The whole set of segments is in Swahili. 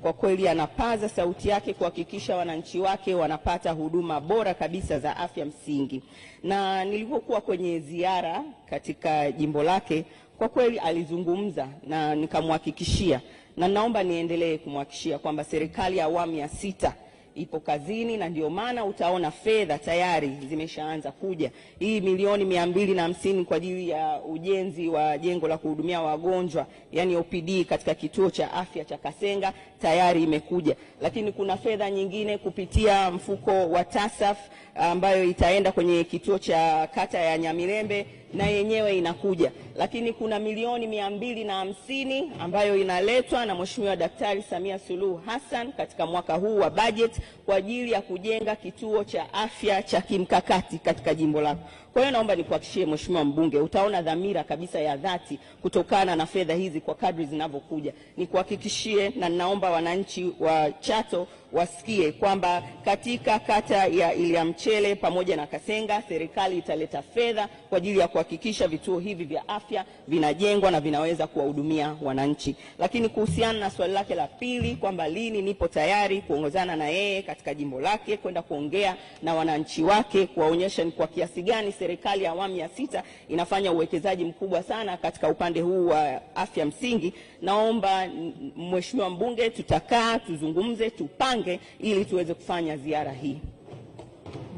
Kwa kweli anapaza sauti yake kuhakikisha wananchi wake wanapata huduma bora kabisa za afya msingi. Na nilipokuwa kwenye ziara katika jimbo lake, kwa kweli alizungumza na nikamhakikishia, na naomba niendelee kumhakikishia kwamba serikali ya awamu ya 6 ipo kazini, na ndio maana utaona fedha tayari zimeshaanza kuja. Hii milioni 250 kwa ajili ya ujenzi wa jengo la kuhudumia wagonjwa, yani OPD, katika kituo cha afya cha Kasenga tayari imekuja. Lakini kuna fedha nyingine kupitia mfuko wa TASAF ambayo itaenda kwenye kituo cha kata ya Nyamirembe, na yenyewe inakuja. Lakini kuna milioni 250 ambayo inaletwa na Mheshimiwa Daktari Samia Suluhu Hassan katika mwaka huu wa budget kwa ajili ya kujenga kituo cha afya cha kimkakati katika jimbo lako. Kwa hiyo naomba nikuhakikishie Mheshimiwa mbunge, utaona dhamira kabisa ya dhati kutokana na fedha hizi kwa kadri zinavyokuja. Nikuhakikishie, na naomba wananchi wa Chato wasikie kwamba katika kata ya Iliamchele pamoja na Kasenga serikali italeta fedha kwa ajili ya kuhakikisha vituo hivi vya afya vinajengwa na vinaweza kuwahudumia wananchi. Lakini kuhusiana na swali lake la pili kwamba lini nipo tayari kuongozana na yeye katika jimbo lake kwenda kuongea na wananchi wake, kuwaonyesha ni kwa kiasi gani serikali ya awamu ya 6 inafanya uwekezaji mkubwa sana katika upande huu wa afya msingi, naomba Mheshimiwa mbunge tutakaa tuzungumze, tupange ili tuweze kufanya ziara hii.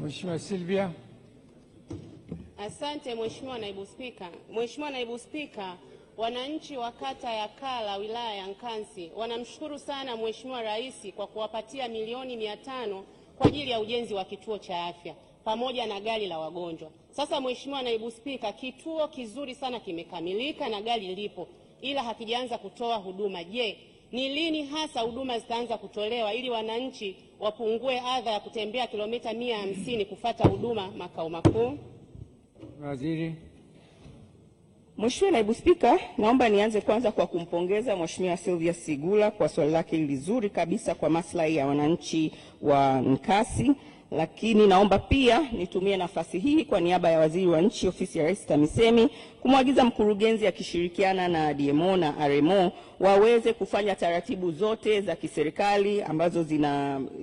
Mheshimiwa Silvia. Asante Mheshimiwa Naibu Spika. Mheshimiwa Naibu Spika, wananchi wa kata ya Kala wilaya ya Nkasi wanamshukuru sana Mheshimiwa Rais kwa kuwapatia milioni 500 kwa ajili ya ujenzi wa kituo cha afya pamoja na gari la wagonjwa. Sasa Mheshimiwa Naibu Spika, kituo kizuri sana kimekamilika na gari lipo, ila hakijaanza kutoa huduma. Je, ni lini hasa huduma zitaanza kutolewa ili wananchi wapungue adha ya kutembea kilomita 150 kufuata huduma makao makuu? Waziri. Mheshimiwa Naibu Spika, naomba nianze kwanza kwa kumpongeza Mheshimiwa Sylvia Sigula kwa swali lake lizuri kabisa kwa maslahi ya wananchi wa Nkasi. Lakini naomba pia nitumie nafasi hii kwa niaba ya Waziri wa Nchi Ofisi ya Rais TAMISEMI kumwagiza mkurugenzi akishirikiana na DMO na RMO waweze kufanya taratibu zote za kiserikali ambazo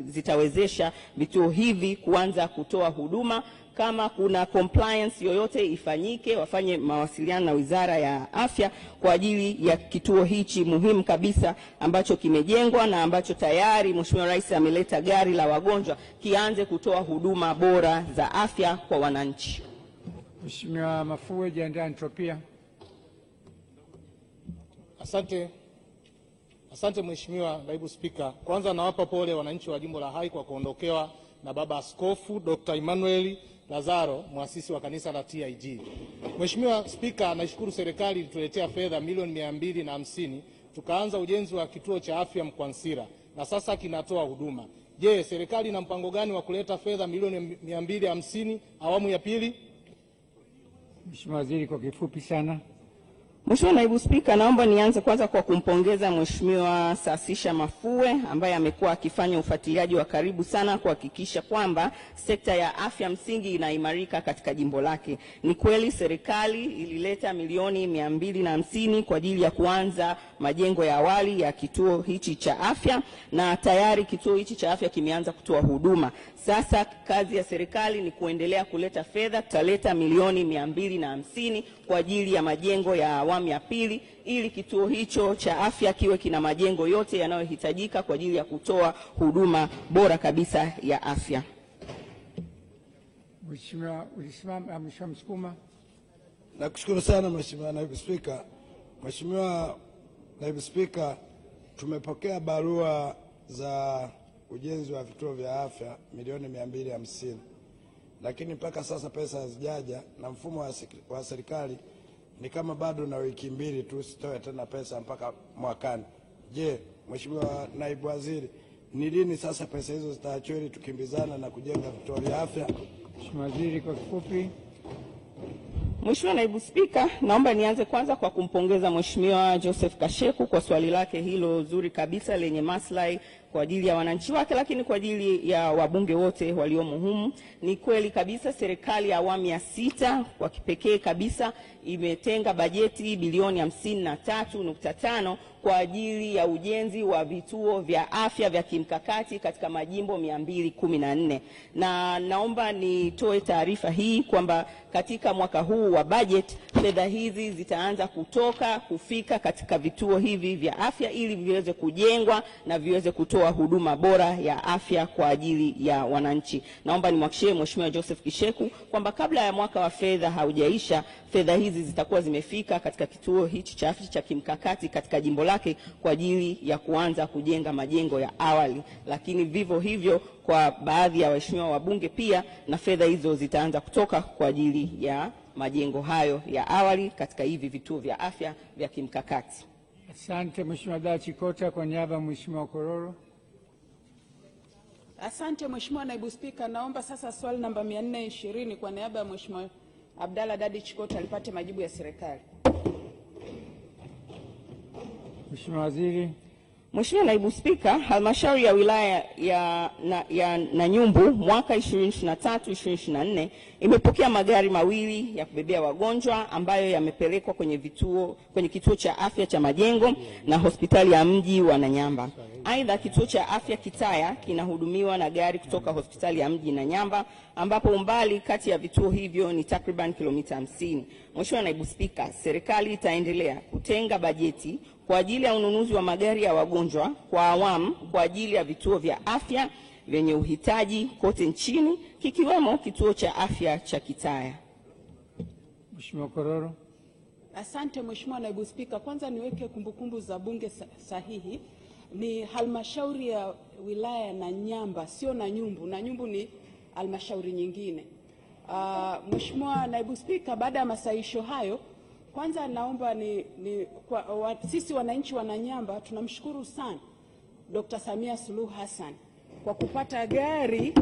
zitawezesha vituo hivi kuanza kutoa huduma. Kama kuna compliance yoyote ifanyike, wafanye mawasiliano na Wizara ya Afya kwa ajili ya kituo hichi muhimu kabisa ambacho kimejengwa na ambacho tayari Mheshimiwa Rais ameleta gari la wagonjwa kianze kutoa huduma bora za afya kwa wananchi. Mheshimiwa Mafue, jiandae Entropia. Asante Mheshimiwa Naibu Spika. Kwanza nawapa pole wananchi wa jimbo la Hai kwa kuondokewa na Baba Askofu Dr. Emmanuel Lazaro, muasisi wa kanisa la TIG. Mheshimiwa Spika, naishukuru serikali ilituletea fedha milioni 250 tukaanza ujenzi wa kituo cha afya Mkwansira na sasa kinatoa huduma. Je, serikali ina mpango gani wa kuleta fedha milioni 250 awamu ya pili? Mheshimiwa Waziri, kwa kifupi sana. Mheshimiwa Naibu Spika, naomba nianze kwanza kwa kumpongeza Mheshimiwa Sasisha Mafue ambaye amekuwa akifanya ufuatiliaji wa karibu sana kuhakikisha kwamba sekta ya afya msingi inaimarika katika jimbo lake. Ni kweli serikali ilileta milioni 250 kwa ajili ya kuanza majengo ya awali ya kituo hichi cha afya, na tayari kituo hichi cha afya kimeanza kutoa huduma. Sasa kazi ya serikali ni kuendelea kuleta fedha. Tutaleta milioni 250 kwa ajili ya majengo ya awamu ya pili ili kituo hicho cha afya kiwe kina majengo yote yanayohitajika kwa ajili ya kutoa huduma bora kabisa ya afya. Mheshimiwa Msukuma. Nakushukuru sana Mheshimiwa Naibu Spika. Mheshimiwa Naibu Spika, tumepokea barua za ujenzi wa vituo vya afya milioni 250. Lakini mpaka sasa pesa hazijaja na mfumo wa serikali ni kama bado na wiki 2 tu sitoe tena pesa mpaka mwakani. Je, Mheshimiwa Naibu Waziri, ni lini sasa pesa hizo zitaachwa ili tukimbizana na kujenga vituo vya afya? Mheshimiwa Waziri, kwa kifupi. Mheshimiwa Naibu Spika, naomba nianze kwanza kwa kumpongeza Mheshimiwa Joseph Kasheku kwa swali lake hilo zuri kabisa lenye maslahi kwa ajili ya wananchi wake, lakini kwa ajili ya wabunge wote waliomo humu. Ni kweli kabisa serikali ya awamu ya 6 kwa kipekee kabisa imetenga bajeti bilioni 53.5 kwa ajili ya ujenzi wa vituo vya afya vya kimkakati katika majimbo 214. Na naomba nitoe taarifa hii kwamba katika mwaka huu wa budget fedha hizi zitaanza kufika katika vituo hivi vya afya ili viweze kujengwa na viweze kutoa huduma bora ya afya kwa ajili ya wananchi. Naomba nimhakikishie Mheshimiwa Joseph Kisheku kwamba kabla ya mwaka wa fedha haujaisha, fedha hizi zitakuwa zimefika katika kituo hichi cha afya cha kimkakati katika jimbo lake kwa ajili ya kuanza kujenga majengo ya awali. Lakini vivyo hivyo kwa baadhi ya waheshimiwa wabunge pia, na fedha hizo zitaanza kutoka kwa ajili ya majengo hayo ya awali katika hivi vituo vya afya vya kimkakati. Asante Mheshimiwa Abdalla Chikota kwa niaba ya Mheshimiwa Kororo. Asante Mheshimiwa Naibu Spika, naomba sasa swali namba 420 kwa niaba ya Mheshimiwa Abdalla Dadi Chikota alipate majibu ya serikali. Mheshimiwa Waziri. Mheshimiwa Naibu Spika, halmashauri ya wilaya ya Nanyumbu mwaka 2023-2024 imepokea magari mawili ya kubebea wagonjwa ambayo yamepelekwa kwenye kituo cha afya cha Majengo na hospitali ya mji wa Nanyamba. Aidha, kituo cha afya Kitaya kinahudumiwa na gari kutoka hospitali ya mji Nanyamba, ambapo umbali kati ya vituo hivyo ni takriban kilomita 50. Mheshimiwa Naibu Spika, serikali itaendelea kutenga bajeti kwa ajili ya ununuzi wa magari ya wagonjwa kwa awamu kwa ajili ya vituo vya afya vyenye uhitaji kote nchini, kikiwemo kituo cha afya cha Kitaya. Mheshimiwa Kororo. Asante Mheshimiwa Naibu Spika, kwanza niweke kumbukumbu za bunge sahihi. Ni halmashauri ya wilaya ya Nanyamba, sio Nanyumbu. Nanyumbu ni halmashauri nyingine. Mheshimiwa Naibu Spika, baada ya masahisho hayo, kwanza naomba sisi wananchi wa Nanyamba tunamshukuru sana Dr. Samia Suluhu Hassan kwa kupata gari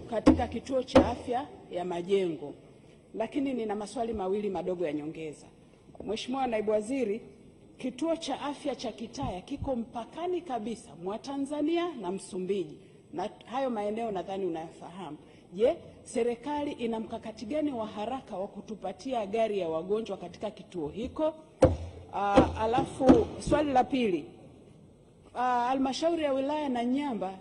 katika kituo cha afya ya Majengo. Lakini nina maswali mawili madogo ya nyongeza. Mheshimiwa Naibu Waziri, kituo cha afya cha Kitaya kiko mpakani kabisa mwa Tanzania na Msumbiji, na hayo maeneo nadhani unayafahamu. Je, serikali ina mkakati gani wa haraka wa kutupatia gari ya wagonjwa katika kituo hiko? Alafu swali la pili, halmashauri ya wilaya Nanyamba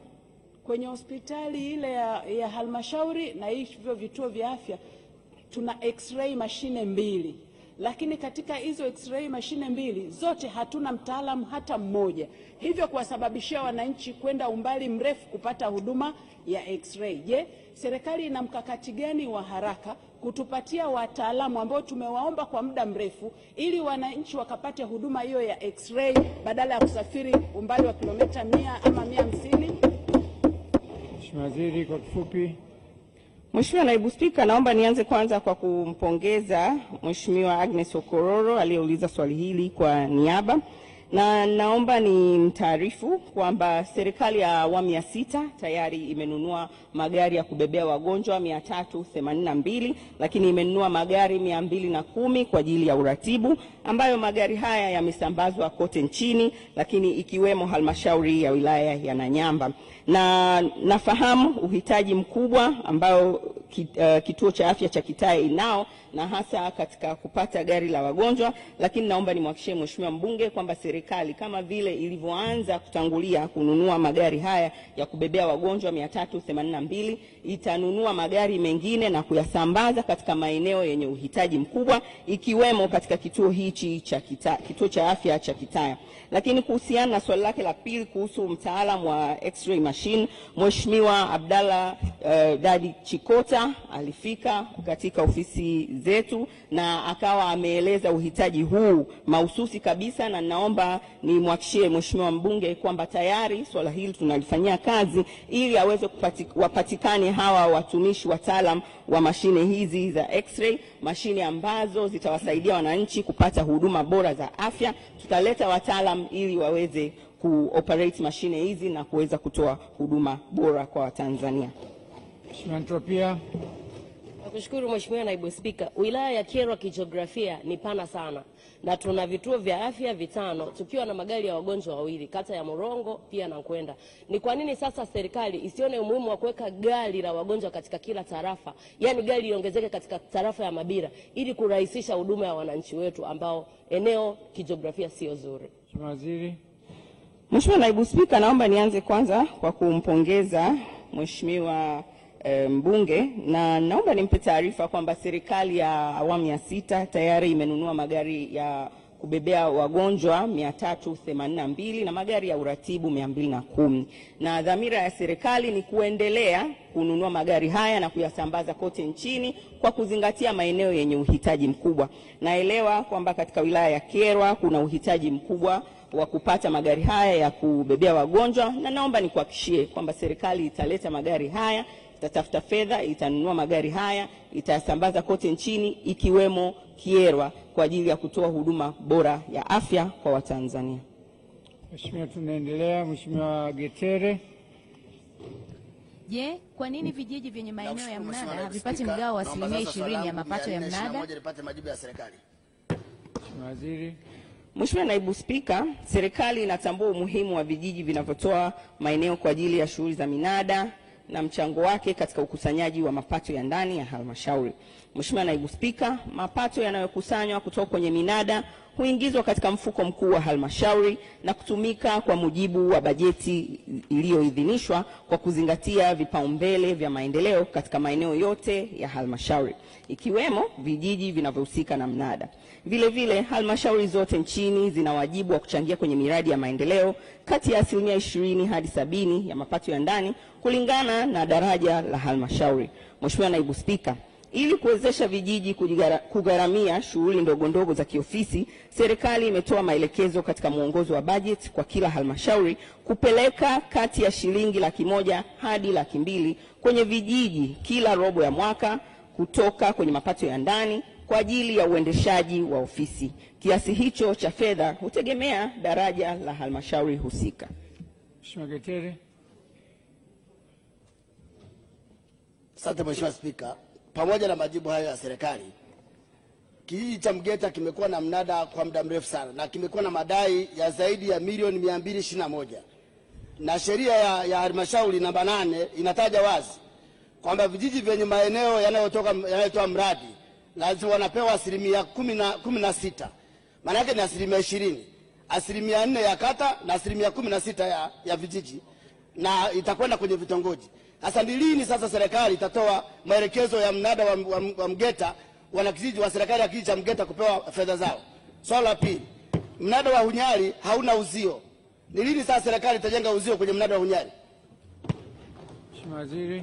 kwenye hospitali ile ya halmashauri na hivyo vituo vya afya tuna x-ray mashine 2, lakini katika hizo x-ray mashine 2 zote hatuna mtaalamu hata mmoja, hivyo kuwasababishia wananchi kwenda umbali mrefu kupata huduma ya x-ray. Je, serikali ina mkakati gani wa haraka kutupatia wataalamu ambao tumewaomba kwa muda mrefu ili wananchi wakapate huduma hiyo ya x-ray badala ya kusafiri umbali wa kilomita 100 ama 150? Mheshimiwa Waziri kwa kifupi. Mheshimiwa Naibu Spika, naomba nianze kwanza kwa kumpongeza Mheshimiwa Agnes Okororo aliyeuliza swali hili kwa niaba, na naomba ni mtaarifu kwamba serikali ya awamu ya 6 tayari imenunua magari ya kubebea wagonjwa 382, lakini imenunua magari 210 kwa ajili ya uratibu, ambayo magari haya yamesambazwa kote nchini, lakini ikiwemo halmashauri ya wilaya ya Nanyamba. Na nafahamu uhitaji mkubwa ambao kituo cha afya cha Kitaya inao, na hasa katika kupata gari la wagonjwa, lakini naomba nimhakikishie Mheshimiwa mbunge kwamba serikali kama vile ilivyoanza kutangulia kununua magari haya ya kubebea wagonjwa 382, itanunua magari mengine na kuyasambaza katika maeneo yenye uhitaji mkubwa, ikiwemo katika kituo hichi cha kituo cha afya cha Kitaya. Lakini kuhusiana na swali lake la pili kuhusu mtaalamu wa x-ray machine, Mheshimiwa Abdalla Dadi Chikota alifika katika ofisi zetu na akawa ameeleza uhitaji huu mahususi kabisa, na naomba nimhakikishie Mheshimiwa mbunge kwamba tayari swala hili tunalifanyia kazi ili aweze wapatikane hawa watumishi wataalam wa mashine hizi za x-ray, mashine ambazo zitawasaidia wananchi kupata huduma bora za afya. Tutaleta wataalam ili waweze kuoperate mashine hizi na kuweza kutoa huduma bora kwa Watanzania. Mheshimiwa Antropia. Nakushukuru Mheshimiwa Naibu Spika. Wilaya ya Kyerwa kijiografia ni pana sana na tuna vituo vya afya 5 tukiwa na magari ya wagonjwa 2 kata ya Morongo pia na Nkwenda. Ni kwa nini sasa serikali isione umuhimu wa kuweka gari la wagonjwa katika kila tarafa, yani gari liongezeke katika tarafa ya Mabira ili kurahisisha huduma ya wananchi wetu ambao eneo kijiografia sio zuri? Mheshimiwa Waziri. Mheshimiwa Naibu Spika, naomba nianze kwanza kwa kumpongeza Mheshimiwa mbunge, na naomba nimpe taarifa kwamba serikali ya awamu ya 6 tayari imenunua magari ya kubebea wagonjwa 382 na magari ya uratibu 210, na dhamira ya serikali ni kuendelea kununua magari haya na kuyasambaza kote nchini kwa kuzingatia maeneo yenye uhitaji mkubwa. Naelewa kwamba katika wilaya ya Kyerwa kuna uhitaji mkubwa wa kupata magari haya ya kubebea wagonjwa, na naomba nikuhakikishie kwamba serikali italeta magari haya, itatafuta fedha, itanunua magari haya, itasambaza kote nchini ikiwemo Kyerwa kwa ajili ya kutoa huduma bora ya afya kwa Watanzania. Mheshimiwa, tunaendelea. Mheshimiwa Getere. Je, kwa nini vijiji vyenye maeneo ya mnada havipati mgao wa 20% ya mapato ya mnada? Mheshimiwa Waziri. Mheshimiwa Naibu Spika, serikali inatambua umuhimu wa vijiji vinavyotoa maeneo kwa ajili ya shughuli za minada na mchango wake katika ukusanyaji wa mapato ya ndani ya halmashauri. Mheshimiwa Naibu Spika, mapato yanayokusanywa kutoka kwenye minada huingizwa katika mfuko mkuu wa halmashauri na kutumika kwa mujibu wa bajeti iliyoidhinishwa kwa kuzingatia vipaumbele vya maendeleo katika maeneo yote ya halmashauri, ikiwemo vijiji vinavyohusika na mnada. Vile vile, halmashauri zote nchini zina wajibu wa kuchangia kwenye miradi ya maendeleo kati ya 20% hadi 70% ya mapato ya ndani kulingana na daraja la halmashauri. Mheshimiwa Naibu Spika, ili kuwezesha vijiji kugharamia shughuli ndogo ndogo za kiofisi, serikali imetoa maelekezo katika mwongozo wa bajeti kwa kila halmashauri kupeleka kati ya shilingi 100,000 hadi 200,000 kwenye vijiji kila robo ya mwaka kutoka kwenye mapato ya ndani kwa ajili ya uendeshaji wa ofisi. Kiasi hicho cha fedha hutegemea daraja la halmashauri husika. Mheshimiwa Getere. Asante Mheshimiwa Spika. Pamoja na majibu hayo ya serikali, kijiji cha Mgeta kimekuwa na mnada kwa muda mrefu sana na kimekuwa na madai ya zaidi ya milioni 221, na sheria ya halmashauri namba 8 inataja wazi kwamba vijiji vyenye maeneo yanayotoa mradi lazima wanapewa 16%. Maana yake ni 20%, 4% ya kata na 16% ya vijiji, na itakwenda kwenye vitongoji. Sasa ni lini sasa serikali itatoa maelekezo ya mnada wa Mgeta, wanakijiji wa serikali ya kijiji cha Mgeta kupewa fedha zao? Swali la pili, mnada wa Hunyari hauna uzio. Ni lini sasa serikali itajenga uzio kwenye mnada wa Hunyari? Mheshimiwa Waziri.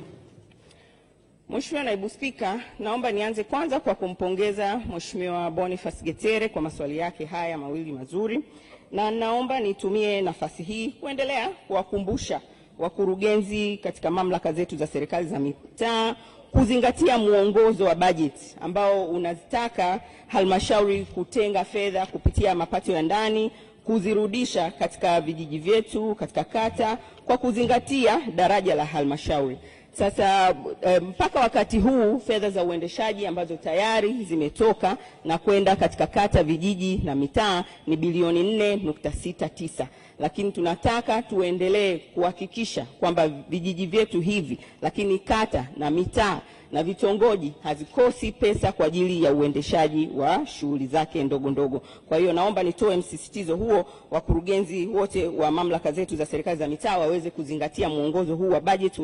Mheshimiwa Naibu Spika, naomba nianze kwanza kwa kumpongeza Mheshimiwa Boniface Getere kwa maswali yake haya mawili mazuri, na naomba nitumie nafasi hii kuendelea kuwakumbusha wakurugenzi katika mamlaka zetu za serikali za mitaa kuzingatia muongozo wa bajeti ambao unazitaka halmashauri kutenga fedha kupitia mapato ya ndani kuzirudisha katika vijiji vyetu, katika kata, kwa kuzingatia daraja la halmashauri. Sasa mpaka wakati huu fedha za uendeshaji ambazo tayari zimetoka na kwenda katika kata, vijiji na mitaa ni bilioni 4.69, lakini tunataka tuendelee kuhakikisha kwamba vijiji vyetu hivi, lakini kata na mitaa na vitongoji hazikosi pesa kwa ajili ya uendeshaji wa shughuli zake ndogo ndogo. Kwa hiyo naomba nitoe msisitizo huo, wakurugenzi wote wa mamlaka zetu za serikali za mitaa waweze kuzingatia muongozo huu wa bajeti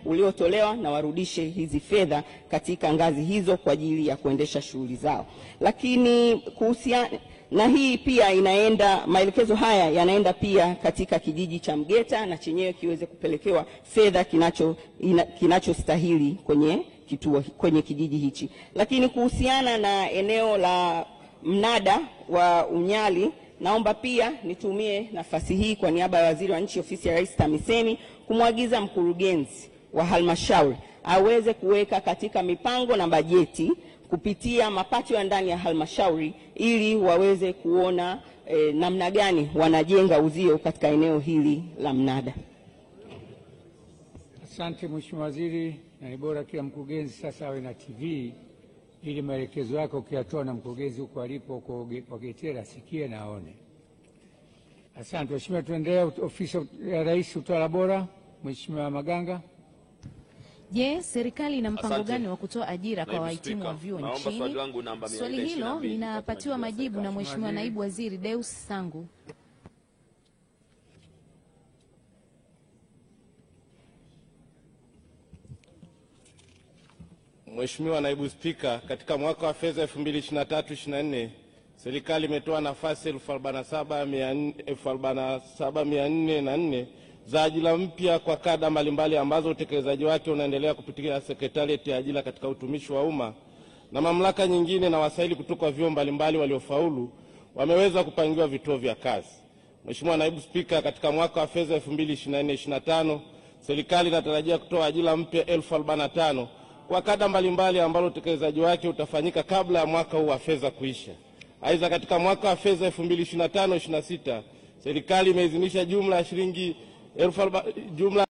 uliotolewa na warudishe hizi fedha katika ngazi hizo kwa ajili ya kuendesha shughuli zao. Lakini kuhusiana na hii pia maelekezo haya yanaenda pia katika kijiji cha Mgeta na chenyewe kiweze kupelekewa fedha kinachostahili kwenye kijiji hichi. Lakini kuhusiana na eneo la mnada wa Unyali, naomba pia nitumie nafasi hii kwa niaba ya Waziri wa Nchi Ofisi ya Rais TAMISEMI kumwagiza mkurugenzi wa halmashauri aweze kuweka katika mipango na bajeti kupitia mapato ya ndani ya halmashauri ili waweze kuona namna gani wanajenga uzio katika eneo hili la mnada. Asante Mheshimiwa Waziri, na ni bora kila mkurugenzi sasa awe na TV ili maelekezo yake ukiyatoa na mkurugenzi huko alipo kwa Getere asikie na aone. Asante Mheshimiwa. Tuendelea. Ofisi ya Rais, utawala bora, Mheshimiwa Maganga. Je, serikali ina mpango gani wa kutoa ajira kwa wahitimu wa vyuo nchini? Swali hilo linapatiwa majibu na Mheshimiwa Naibu Waziri Deus Sangu. Mheshimiwa Naibu Spika, katika mwaka wa fedha 2023/24 serikali imetoa nafasi 47,404 za ajira mpya kwa kada mbalimbali ambazo utekelezaji wake unaendelea kupitia Sekretarieti ya Ajira katika Utumishi wa Umma na mamlaka nyingine, na wasaili kutoka vyuo mbalimbali waliofaulu wameweza kupangiwa vituo vya kazi. Mheshimiwa Naibu Spika, katika mwaka wa fedha 2024/25 serikali inatarajia kutoa ajira mpya 45,000 kwa kada mbalimbali ambalo utekelezaji wake utafanyika kabla ya mwaka huu wa fedha kuisha. Aidha, katika mwaka wa fedha 2025/26 serikali imeidhinisha jumla ya shilingi